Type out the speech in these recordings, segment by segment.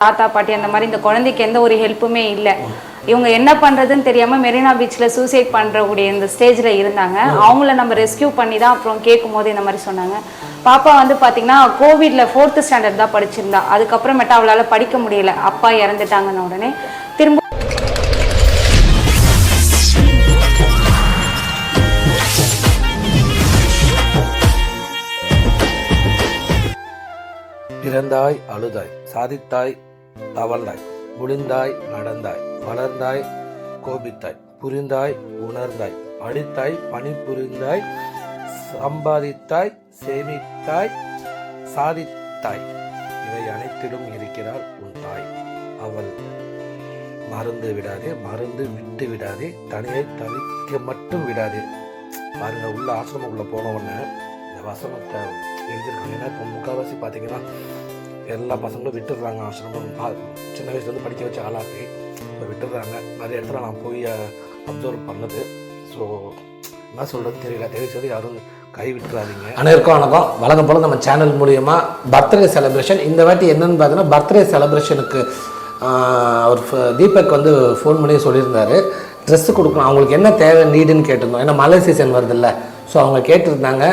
தாத்தா பாட்டி அந்த மாதிரி இந்த குழந்தைக்கு எந்த ஒரு ஹெல்ப்புமே இல்லை. இவங்க என்ன பண்ணுறதுன்னு தெரியாமல் மெரினா பீச்சில் சூசைட் பண்ணுறக்கூடிய இந்த ஸ்டேஜில் இருந்தாங்க. அவங்கள நம்ம ரெஸ்கியூ பண்ணி தான் அப்புறம் கேட்கும் போது இந்த மாதிரி சொன்னாங்க. பாப்பா வந்து பார்த்தீங்கன்னா கோவிட்ல 4th ஸ்டாண்டர்ட் தான் படிச்சிருந்தா. அதுக்கப்புறமேட்டா அவளால் படிக்க முடியல, அப்பா இறந்துட்டாங்கன்னு உடனே திரும்ப பிறந்தாய் அழுதாய், சாதித்தாய் தவழ்ந்தாய், முடிந்தாய் நடந்தாய், வளர்ந்தாய் கோபித்தாய், புரிந்தாய் உணர்ந்தாய், அடித்தாய் பணிபுரிந்தாய், சம்பாதித்தாய் சேமித்தாய் சாதித்தாய், இவை அனைத்திலும் இருக்கிறாள் உன் தாய். அவள் மறந்து விடாதே, மறந்து விட்டு விடாதே, தனியை தவிக்க மட்டும் விடாதே. பாருங்க, உள்ள ஆசிரமம் உள்ள போன உடனே இந்த வசனத்தை எழுதியிருக்காங்க. ஏன்னா இப்போ முக்கால்வாசி பார்த்தீங்கன்னா எல்லா பசங்களும் விட்டுடுறாங்க. ஆசிரமம் சின்ன வயசுலேருந்து படிக்க வச்ச ஆளாக்கி இப்போ விட்டுடுறாங்க. நிறைய இடத்துல நான் போய் அப்சர்வ் பண்ணது. ஸோ என்ன சொல்கிறது தெரியல, தெரிவிச்சது யாரும் கை விட்டுறாதீங்க. அனைவருக்கும் வணக்கம். வழக்கம் போல் நம்ம சேனல் மூலிமா பர்த்டே செலிப்ரேஷன். இந்த வாட்டி என்னென்னு பார்த்தீங்கன்னா பர்த்டே செலிப்ரேஷனுக்கு அவர் தீபக் வந்து ஃபோன் பண்ணி சொல்லியிருந்தார், ட்ரெஸ்ஸு கொடுக்கணும், அவங்களுக்கு என்ன தேவை நீடுன்னு கேட்டிருந்தோம். ஏன்னா மழை சீசன் வருது இல்லை. ஸோ அவங்க கேட்டிருந்தாங்க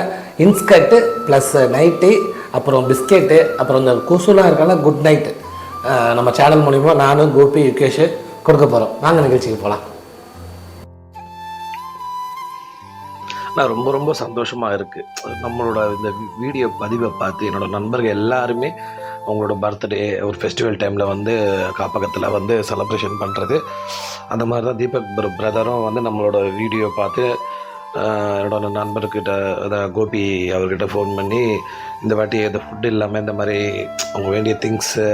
இன்ஸ்கர்ட்டு ப்ளஸ் நைட்டி, அப்புறம் பிஸ்கெட்டு, அப்புறம் இந்த குசுலாம் இருக்கால குட் நைட்டு நம்ம சேனல் மூலிமா நானும் கோபி யுகேஷ் கொடுக்க போகிறோம். நாங்கள் நிகழ்ச்சிக்கு போகலாம். நான் ரொம்ப ரொம்ப சந்தோஷமாக இருக்குது. நம்மளோட இந்த வீடியோ பதிவை பார்த்து என்னோடய நண்பர்கள் எல்லாருமே அவங்களோட பர்த்டே ஒரு ஃபெஸ்டிவல் டைமில் வந்து காப்பகத்தில் வந்து செலிப்ரேஷன் பண்ணுறது. அந்த மாதிரி தான் தீபக் பிரதரும் வந்து நம்மளோட வீடியோ பார்த்து என்னோட நண்பர்கிட்ட கோபி அவர்கிட்ட ஃபோன் பண்ணி இந்த வாட்டி இந்த ஃபுட்டு இல்லாமல் இந்த மாதிரி அவங்க வேண்டிய திங்ஸு,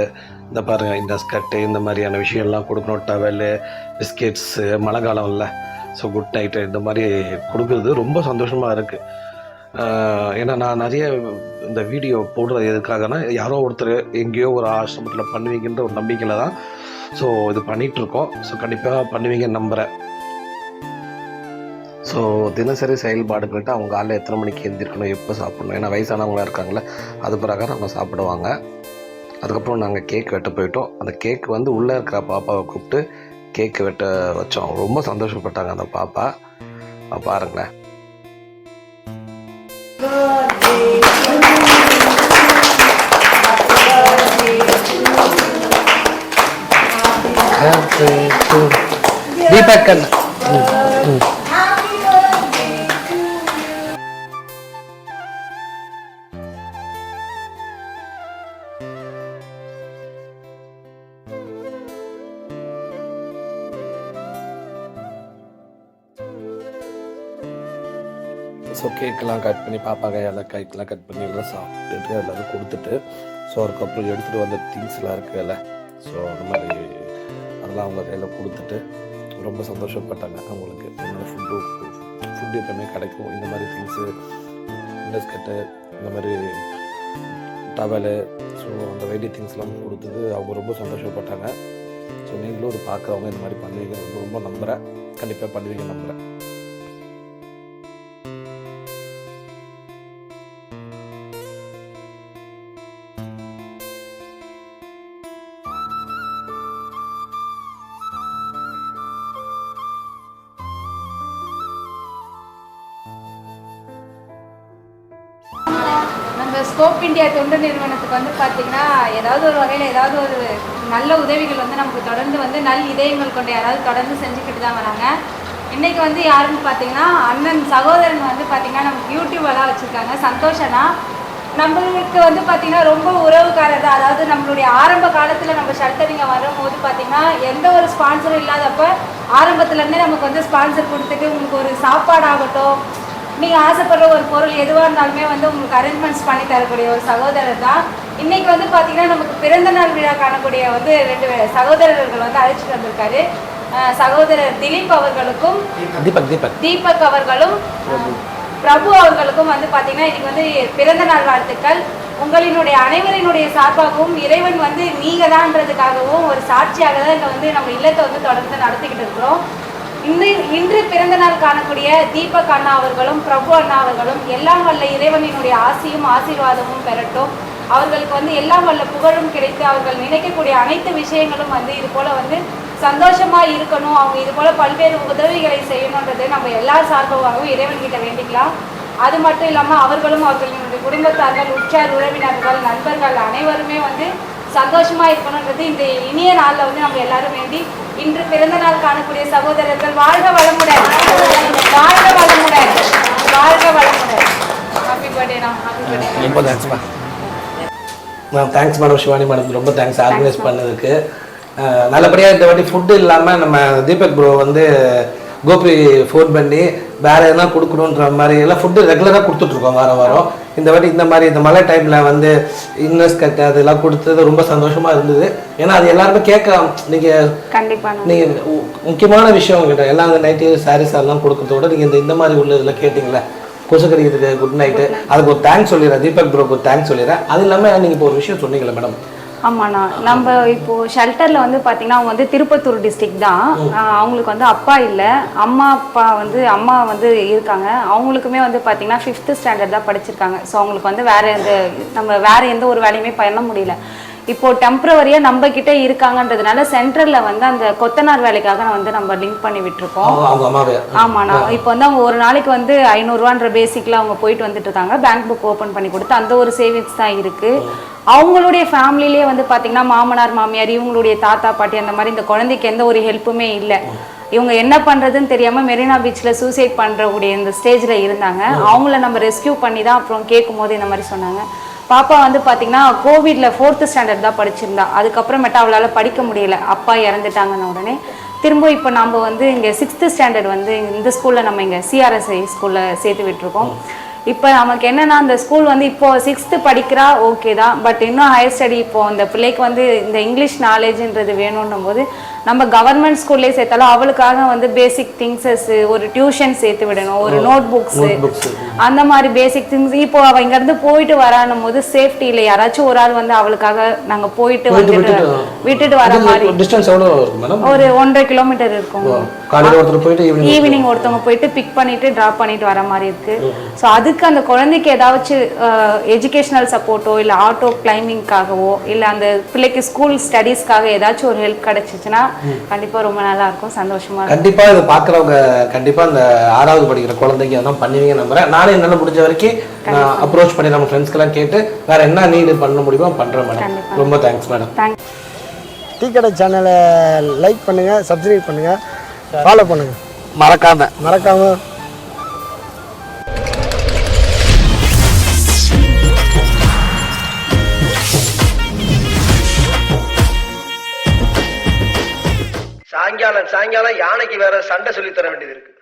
இந்த பாருங்கள் இந்த ஸ்கர்ட்டு, இந்த மாதிரியான விஷயம்லாம் கொடுக்கணும், டவலு, பிஸ்கெட்ஸு, மழை காலம் இல்லை, ஸோ குட் நைட்டு, இந்த மாதிரி கொடுக்குறது ரொம்ப சந்தோஷமாக இருக்குது. ஏன்னா நான் நிறைய இந்த வீடியோ போடுறது எதுக்காகனா, யாரோ ஒருத்தர் எங்கேயோ ஒரு ஆசிரமத்தில் பண்ணுவீங்கன்ற ஒரு நம்பிக்கையில் தான் ஸோ இது பண்ணிகிட்ருக்கோம். ஸோ கண்டிப்பாக பண்ணுவீங்கன்னு நம்புகிறேன். ஸோ தினசரி செயல்பாடுகள்கிட்ட அவங்க காலையில் எத்தனை மணிக்கு எழுந்திருக்கணும், எப்போ சாப்பிடணும், ஏன்னா வயசானவங்களாக இருக்காங்களே, அது பிரகாரம் அவங்க சாப்பிடுவாங்க. அதுக்கப்புறம் நாங்கள் கேக் வெட்ட போயிட்டோம். அந்த கேக் வந்து உள்ளே இருக்கிற பாப்பாவை கூப்பிட்டு கேக்கு வெட்ட வச்சோம். ரொம்ப சந்தோஷப்பட்டாங்க அந்த பாப்பா. பாருங்களேன். தீபக் ஸோ கேக்கெலாம் கட் பண்ணி பாப்பா கையால் கேக்கெலாம் கட் பண்ணி எல்லாம் சாப்பிட்டுட்டு எல்லோரும் கொடுத்துட்டு, ஸோ அதுக்கப்புறம் எடுத்துகிட்டு வந்த திங்ஸ்லாம் இருக்குல்ல, ஸோ அந்த மாதிரி அதெல்லாம் அவங்க கையில் கொடுத்துட்டு ரொம்ப சந்தோஷப்பட்டாங்க. அவங்களுக்கு என்னோடய ஃபுட்டு எப்பவுமே கிடைக்கும், இந்த மாதிரி திங்ஸு, பிஸ்கட்டு, இந்த மாதிரி டவலு, ஸோ அந்த வேண்டிய திங்ஸ்லாம் கொடுத்தது அவங்க ரொம்ப சந்தோஷப்பட்டாங்க. ஸோ நீங்களும் ஒரு பார்க்குறவங்க இந்த மாதிரி பண்ணுவீங்க ரொம்ப ரொம்ப நம்புகிறேன். கண்டிப்பாக பண்ணுவீங்க நம்புகிறேன். நம்ம ஸ்கோப் இந்தியா தொண்டு நிறுவனத்துக்கு வந்து பார்த்திங்கன்னா ஏதாவது ஒரு வகையில் ஏதாவது ஒரு நல்ல உதவிகள் வந்து நமக்கு தொடர்ந்து வந்து நல் இதயங்கள் கொண்டு யாராவது தொடர்ந்து செஞ்சுக்கிட்டு தான் வராங்க. இன்றைக்கி வந்து யாருன்னு பார்த்தீங்கன்னா அண்ணன் சகோதரன் வந்து பார்த்திங்கன்னா நமக்கு யூடியூபெல்லாம் வச்சுருக்காங்க. சந்தோஷனா நம்மளுக்கு வந்து பார்த்திங்கன்னா ரொம்ப உறவுக்காரர் தான். அதாவது நம்மளுடைய ஆரம்ப காலத்தில் நம்ம ஷல்டரிங்க வரும்போது பார்த்திங்கன்னா எந்த ஒரு ஸ்பான்சரும் இல்லாதப்போ ஆரம்பத்துலேருந்தே நமக்கு வந்து ஸ்பான்சர் கொடுத்துட்டு உங்களுக்கு ஒரு சாப்பாடாகட்டும், நீங்கள் ஆசைப்படுற ஒரு பொருள் எதுவாக இருந்தாலுமே வந்து உங்களுக்கு அரேஞ்ச்மெண்ட்ஸ் பண்ணி தரக்கூடிய ஒரு சகோதரர் தான். இன்றைக்கி வந்து பார்த்திங்கன்னா நமக்கு பிறந்த நாள் விழா காணக்கூடிய வந்து 2 சகோதரர்கள் வந்து அழைச்சிட்டு வந்திருக்காரு. சகோதரர் திலீப் அவர்களுக்கும் தீபக் அவர்களும் பிரபு அவர்களுக்கும் வந்து பார்த்திங்கன்னா இன்றைக்கி வந்து பிறந்த நாள் வாழ்த்துக்கள். உங்களினுடைய அனைவரினுடைய சார்பாகவும் இறைவன் வந்து நீங்கள் தான்றதுக்காகவும் ஒரு சாட்சியாக தான் இங்கே வந்து நம்ம இல்லத்தை வந்து தொடர்ந்து நடத்திக்கிட்டு இருக்கிறோம். இன்று பிறந்த நாள் காணக்கூடிய தீபக் அண்ணா அவர்களும் பிரபு அண்ணா அவர்களும் எல்லாம் வல்ல இறைவனினுடைய ஆசியும் ஆசீர்வாதமும் பெறட்டும். அவர்களுக்கு வந்து எல்லாம் வல்ல புகழும் கிடைத்து அவர்கள் நினைக்கக்கூடிய அனைத்து விஷயங்களும் வந்து இது போல வந்து சந்தோஷமா இருக்கணும். அவங்க இது போல பல்வேறு உதவிகளை செய்யணுன்றது நம்ம எல்லா சார்பாகவும் இறைவன்கிட்ட வேண்டிக்கலாம். அது மட்டும் இல்லாமல் அவர்களும் அவர்களுடைய குடும்பத்தார்கள், உற்றார் உறவினர்கள், நண்பர்கள் அனைவருமே வந்து சந்தோஷமா இருக்கணுன்றது இந்த இனிய நாளில் வந்து நம்ம எல்லாரும் வேண்டி இன்று பிறந்த நாள் காணக்கூடிய சகோதரர்கள் வாழ்க வளமுடன், வாழ்க வளமுடன், வாழ்க வளமுடன். ஹாப்பி பர்த்டேண்ணா, ஹாப்பி பர்த்டே. ரொம்ப தேங்க்ஸ்மா. தேங்க்ஸ் மேடம், சிவானி மேடம், ரொம்ப தேங்க்ஸ் ஆர்கனைஸ் பண்ணதுக்கு. நல்லபடியாக இந்த வாட்டி ஃபுட்டு இல்லாமல் நம்ம தீபக் ப்ரோ வந்து கோபி ஃபோன் பண்ணி வேறு எதனா கொடுக்கணுன்ற மாதிரி எல்லாம் ஃபுட்டு ரெகுலராக கொடுத்துட்ருக்கோம் வாரம் வாரம். இந்த வாட்டி இந்த மாதிரி இந்த மழை டைமில் வந்து இன்னஸ் கட்டு அதெல்லாம் கொடுத்தது ரொம்ப சந்தோஷமாக இருந்தது. ஏன்னா அது எல்லாருமே கேட்கலாம். நீங்கள் கண்டிப்பாக நீங்கள் முக்கியமான விஷயம் உங்ககிட்ட எல்லாம் அந்த நைட்டு சாரீஸ் அதெல்லாம் கொடுக்கறத விட நீங்கள் இந்த மாதிரி உள்ள இதில் கேட்டிங்களே கொசு கடிக்கிறதுக்கு குட் நைட்டு, அதுக்கு ஒரு தேங்க்ஸ் சொல்லிடுறேன். தீபக் ப்ரோக்கு ஒரு தேங்க்ஸ் சொல்லிடுறேன். அது இல்லாமல் நீங்கள் இப்போ ஒரு விஷயம் சொன்னீங்களே மேடம். ஆமாண்ணா, நம்ம இப்போ ஷெல்டரில் வந்து பார்த்தீங்கன்னா அவங்க வந்து திருப்பத்தூர் டிஸ்ட்ரிக்ட் தான். அவங்களுக்கு வந்து அப்பா இல்லை, அம்மா வந்து இருக்காங்க. அவங்களுக்குமே வந்து பார்த்தீங்கன்னா 5th ஸ்டாண்டர்ட் தான் படிச்சிருக்காங்க. ஸோ அவங்களுக்கு வந்து வேறு எந்த ஒரு வேலையுமே பண்ண முடியல. இப்போ டெம்பரவரியாக நம்ம கிட்ட இருக்காங்கன்றதுனால சென்ட்ரலில் வந்து அந்த கொத்தனார் வேலைக்காக நம்ம லிங்க் பண்ணி விட்டுருக்கோம். ஆமாண்ணா, இப்போ வந்து அவங்க ஒரு நாளைக்கு வந்து 500 ரூபான்ற பேசிக்கில் அவங்க போயிட்டு வந்துட்டு இருக்காங்க. பேங்க் புக் ஓப்பன் பண்ணி கொடுத்து அந்த ஒரு சேவிங்ஸ் தான் இருக்குது. அவங்களுடைய ஃபேமிலிலேயே வந்து பார்த்தீங்கன்னா மாமனார் மாமியார், இவங்களுடைய தாத்தா பாட்டி, அந்த மாதிரி இந்த குழந்தைக்கு எந்த ஒரு ஹெல்ப்புமே இல்லை. இவங்க என்ன பண்ணுறதுன்னு தெரியாமல் மெரினா பீச்சில் சூசைட் பண்ணுறக்கூடிய இந்த ஸ்டேஜில் இருந்தாங்க. அவங்கள நம்ம ரெஸ்கியூ பண்ணி தான் அப்புறம் கேட்கும் போது இந்த மாதிரி சொன்னாங்க. பாப்பா வந்து பார்த்தீங்கன்னா கோவிட்ல 4th ஸ்டாண்டர்ட் தான் படிச்சிருந்தா. அதுக்கப்புறமேட்டா அவளால் படிக்க முடியல, அப்பா இறந்துட்டாங்கன்னு உடனே திரும்ப இப்போ நம்ம வந்து இங்கே 6th ஸ்டாண்டர்ட் வந்து இந்த ஸ்கூலில் நம்ம இங்கே CRSI ஸ்கூலில் சேர்த்து விட்டுருக்கோம். இப்போ நமக்கு என்னன்னா அந்த ஸ்கூல் வந்து இப்போ 6th படிக்கிறா, ஓகே தான். பட் இன்னும் ஹையர் ஸ்டடி இப்போ அந்த பிள்ளைக்கு வந்து இந்த இங்கிலீஷ் நாலேஜ்ன்றது வேணும்னும் போது நம்ம கவர்மெண்ட் ஸ்கூல்லே சேர்த்தாலும் அவளுக்காக வந்து பேசிக் திங்ஸஸ், ஒரு டியூஷன் சேர்த்து விடணும், ஒரு நோட் புக்ஸ், அந்த மாதிரி பேசிக் திங்ஸ். இப்போ அவள் இங்கேருந்து போயிட்டு வரானும் போது சேஃப்டி இல்லை, யாராச்சும் ஒரு ஆள் வந்து அவளுக்காக நாங்கள் போயிட்டு விட்டுட்டு வர மாதிரி. ஒரு 1.5 கிலோமீட்டர் இருக்கும். ஈவினிங் ஒருத்தவங்க போயிட்டு பிக் பண்ணிட்டு ட்ராப் பண்ணிட்டு வர மாதிரி இருக்கு. ஸோ அதுக்கு அந்த குழந்தைக்கு ஏதாச்சும் எஜுகேஷனல் சப்போர்ட்டோ இல்லை ஆட்டோ கிளைம்பிங்காகவோ இல்லை அந்த பிள்ளைக்கு ஸ்கூல் ஸ்டடீஸ்க்காக ஏதாச்சும் ஒரு ஹெல்ப் கிடைச்சிச்சுன்னா கண்டிப்பா ரொம்ப நல்லா இருக்கும், சந்தோஷமா இருக்கும். கண்டிப்பா இதை பாக்குறவங்க கண்டிப்பா இந்த 6வது படிக்கிற குழந்தைங்க அதெல்லாம் பண்ணுவீங்க நம்புறேன். நானே என்னால முடிஞ்ச வரைக்கும் நான் அப்ரோச் பண்ணி நம்ம ஃப்ரெண்ட்ஸ்க்கு எல்லாம் கேட்டு வேற என்ன நீடு பண்ண முடியுமோ பண்றேன் மேடம். ரொம்ப தேங்க்ஸ் மேடம். டீ கடை சேனலை லைக் பண்ணுங்க, சப்ஸ்கிரைப் பண்ணுங்க, ஃபாலோ பண்ணுங்க, மறக்காம. சாயங்காலம் யானைக்கு வேற சண்டை சொல்லி தர வேண்டியது இருக்கு.